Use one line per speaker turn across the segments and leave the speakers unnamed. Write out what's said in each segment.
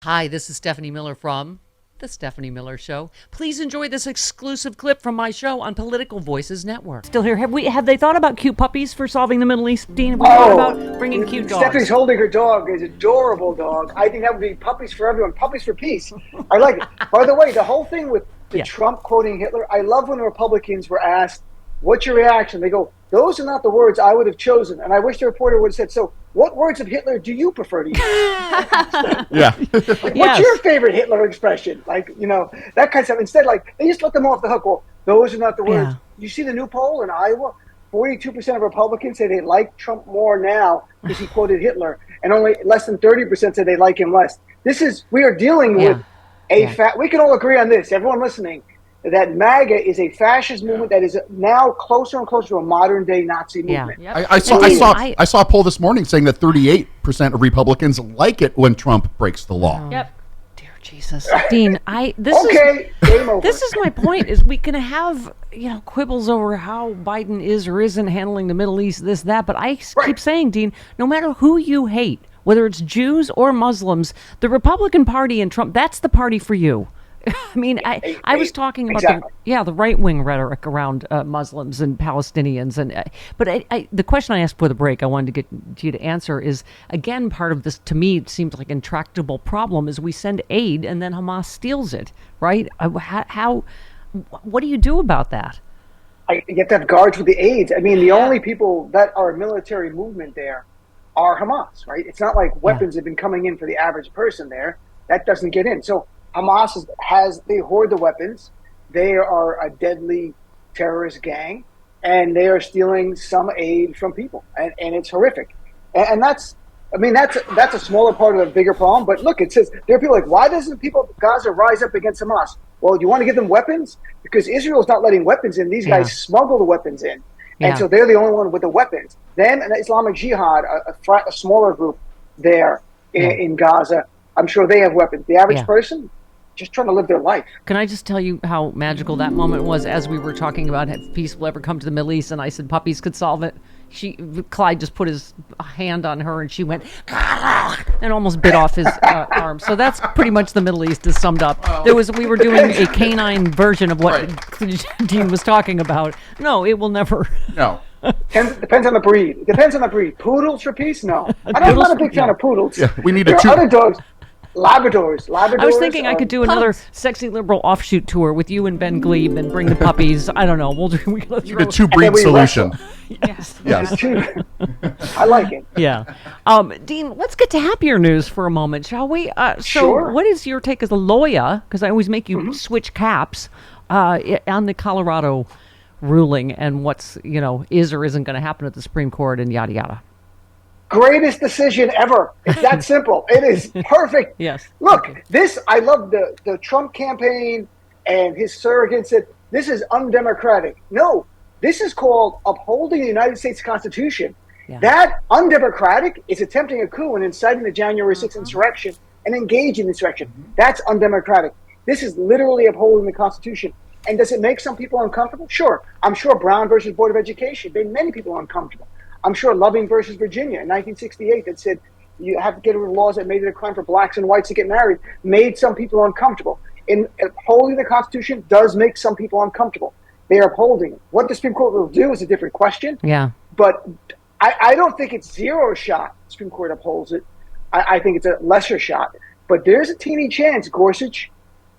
Hi, this is Stephanie Miller from The Stephanie Miller Show. Please enjoy this exclusive clip from my show on Political Voices Network. Still here. Have they thought about cute puppies for solving the Middle East, Dean? Have we thought about bringing cute dogs?
Stephanie's holding her dog, an adorable dog. I think that would be puppies for everyone, puppies for peace. I like it. By the way, the whole thing with the Trump quoting Hitler, I love when the Republicans were asked, what's your reaction? They go, those are not the words I would have chosen. And I wish the reporter would have said, so what words of Hitler do you prefer to use?
Yeah.
What's your favorite Hitler expression? Like, that kind of stuff. Instead, they just let them off the hook. Well, those are not the words. You see the new poll in Iowa? 42% of Republicans say they like Trump more now because he quoted Hitler. And only less than 30% say they like him less. We are dealing with we can all agree on this, everyone listening, that MAGA is a fascist movement that is now closer and closer to a modern day Nazi movement.
Yeah.
I saw a poll this morning saying that 38% of Republicans like it when Trump breaks the law.
Yep. Dear Jesus, Dean, this is my point. Is we can have quibbles over how Biden is or isn't handling the Middle East, this, that, but I keep saying, Dean, no matter who you hate, whether it's Jews or Muslims, the Republican Party and Trump, that's the party for you. I mean, I was talking about the right-wing rhetoric around Muslims and Palestinians, but the question I asked for the break, I wanted to get you to answer is, again, part of this, to me, it seems like intractable problem is we send aid and then Hamas steals it, right? What do you do about that?
You have to have guards with the aids. I mean, the only people that are a military movement there are Hamas, right? It's not like weapons have been coming in for the average person there. That doesn't get in. So Hamas they hoard the weapons. They are a deadly terrorist gang, and they are stealing some aid from people, and it's horrific. And that's a smaller part of the bigger problem. But look, it says there are people like, why doesn't people of Gaza rise up against Hamas? Well, you want to give them weapons? Because Israel's not letting weapons in. These guys smuggle the weapons in. And so they're the only one with the weapons. Then an Islamic Jihad, a smaller group there in Gaza, I'm sure they have weapons. The average person, just trying to live their life.
Can I just tell you how magical that moment was as we were talking about if peace will ever come to the Middle East, and I said puppies could solve it. Clyde just put his hand on her and she went and almost bit off his arm. So that's pretty much the Middle East is summed up. We were doing a canine version of what Dean was talking about. No, it will never.
No.
Depends on the breed. Depends on the breed. Poodles for peace? No. I'm not a big fan of poodles.
Yeah, we need
there are other dogs. Labradors.
I was thinking I could do another sexy liberal offshoot tour with you and Ben Glebe and bring the puppies. I don't know. We
need a two-breed solution.
Yes.
I like it.
Yeah. Dean, let's get to happier news for a moment, shall we?
Sure.
What is your take as a lawyer? Because I always make you switch caps on the Colorado ruling and what's, is or isn't going to happen at the Supreme Court and yada, yada.
Greatest decision ever. It's that simple. It is perfect.
Yes.
Look, I love the Trump campaign and his surrogate said, this is undemocratic. No, this is called upholding the United States Constitution. Yeah. That undemocratic is attempting a coup and inciting the January 6th insurrection and engaging in insurrection. That's undemocratic. This is literally upholding the Constitution. And does it make some people uncomfortable? Sure. I'm sure Brown versus Board of Education made many people uncomfortable. I'm sure Loving versus Virginia in 1968 that said you have to get rid of laws that made it a crime for blacks and whites to get married made some people uncomfortable. In upholding the Constitution does make some people uncomfortable. They are upholding it. What the Supreme Court will do is a different question.
Yeah.
But I don't think it's zero shot the Supreme Court upholds it. I think it's a lesser shot. But there's a teeny chance Gorsuch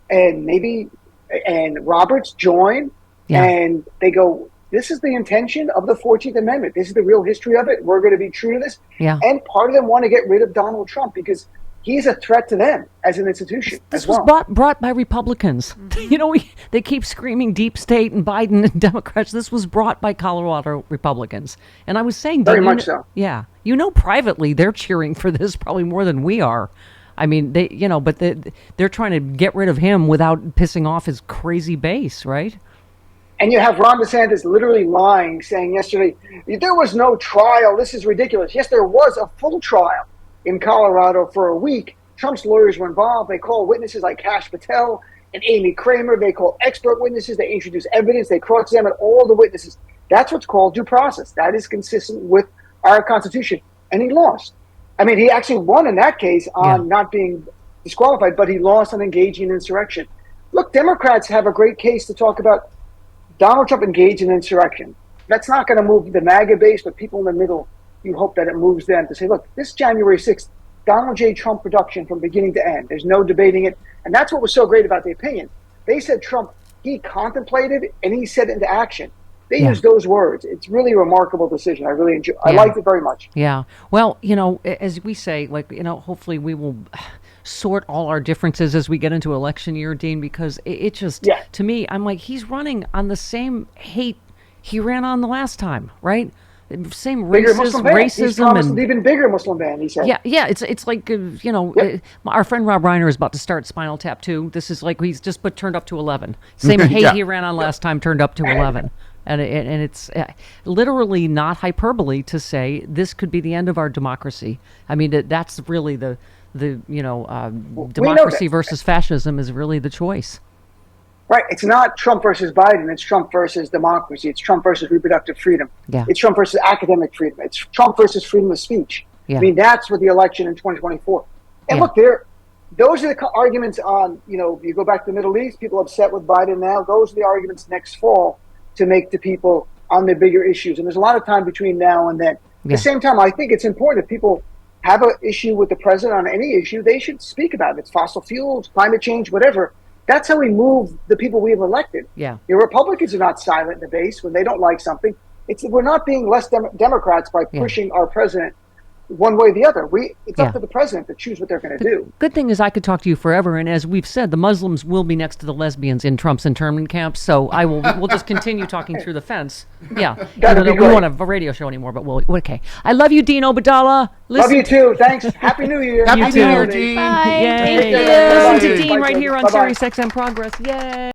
and Roberts join and they go, this is the intention of the 14th Amendment. This is the real history of it. We're going to be true to this.
Yeah.
And part of them want to get rid of Donald Trump because he's a threat to them as an institution.
This was brought by Republicans. Mm-hmm. They keep screaming deep state and Biden and Democrats. This was brought by Colorado Republicans. And I was saying,
very much so.
Yeah. Privately they're cheering for this probably more than we are. I mean, but they're trying to get rid of him without pissing off his crazy base, right?
And you have Ron DeSantis literally lying, saying yesterday, there was no trial. This is ridiculous. Yes, there was a full trial in Colorado for a week. Trump's lawyers were involved. They called witnesses like Kash Patel and Amy Kramer. They called expert witnesses. They introduced evidence. They cross-examined all the witnesses. That's what's called due process. That is consistent with our Constitution. And he lost. I mean, he actually won in that case on not being disqualified, but he lost on engaging in insurrection. Look, Democrats have a great case to talk about Donald Trump engaged in insurrection. That's not going to move the MAGA base, but people in the middle, you hope that it moves them to say, look, this January 6th, Donald J. Trump production from beginning to end. There's no debating it. And that's what was so great about the opinion. They said Trump, he contemplated and he set it into action. They used those words. It's really a remarkable decision. I really enjoy. I liked it very much.
Yeah. Well, as we say, hopefully we will sort all our differences as we get into election year, Dean, because it just, to me, I'm like, he's running on the same hate he ran on the last time, right? Same racism
and even bigger Muslim ban, he said.
Yeah. It's like our friend Rob Reiner is about to start Spinal Tap 2. This is like he's just turned up to 11. Same hate he ran on last time turned up to 11. And it's literally not hyperbole to say this could be the end of our democracy. I mean, that's really the democracy versus fascism is really the choice.
Right. It's not Trump versus Biden. It's Trump versus democracy. It's Trump versus reproductive freedom.
Yeah.
It's Trump versus academic freedom. It's Trump versus freedom of speech. Yeah. I mean, that's what the election in 2024. And look, those are the arguments on, you go back to the Middle East, people upset with Biden now. Those are the arguments next fall to make to people on the bigger issues. And there's a lot of time between now and then. At the same time, I think it's important if people have an issue with the president on any issue, they should speak about it. It's fossil fuels, climate change, whatever. That's how we move the people we have elected.
Yeah.
Your Republicans are not silent in the base when they don't like something. We're not being less Democrats by pushing our president one way or the other. It's up to the president to choose what they're going to do.
Good thing is I could talk to you forever, and as we've said, the Muslims will be next to the lesbians in Trump's internment camps, so we'll just continue talking through the fence. Yeah. We won't have a radio show anymore, but okay. I love you, Dean Obeidallah.
Love you too. Thanks. Happy New Year.
Happy New Year, Dean.
Bye.
Thank
you. Listen to Dean right here on Sirius XM Progress. Yay.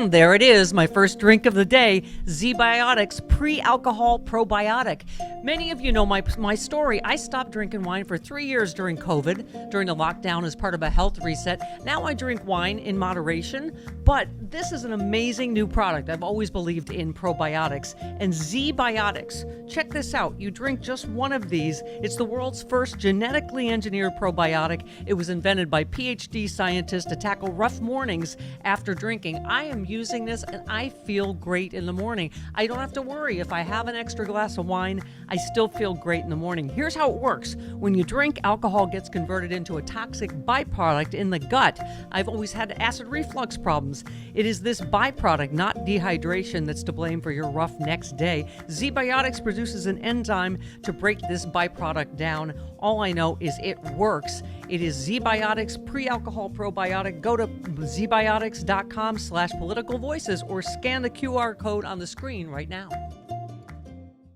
There it is, my first drink of the day, Z-Biotics Pre-Alcohol Probiotic. Many of you know my story. I stopped drinking wine for 3 years during COVID, during the lockdown as part of a health reset. Now I drink wine in moderation, but this is an amazing new product. I've always believed in probiotics. And Z-Biotics, check this out. You drink just one of these. It's the world's first genetically engineered probiotic. It was invented by PhD scientists to tackle rough mornings after drinking. I am using this and I feel great in the morning. I don't have to worry if I have an extra glass of wine, I still feel great in the morning. Here's how it works. When you drink, alcohol gets converted into a toxic byproduct in the gut. I've always had acid reflux problems. It is this byproduct, not dehydration, that's to blame for your rough next day. Z-Biotics produces an enzyme to break this byproduct down. All I know is it works. It is Z-Biotics Pre-Alcohol Probiotic. Go to zbiotics.com/politicalvoices or scan the QR code on the screen right now.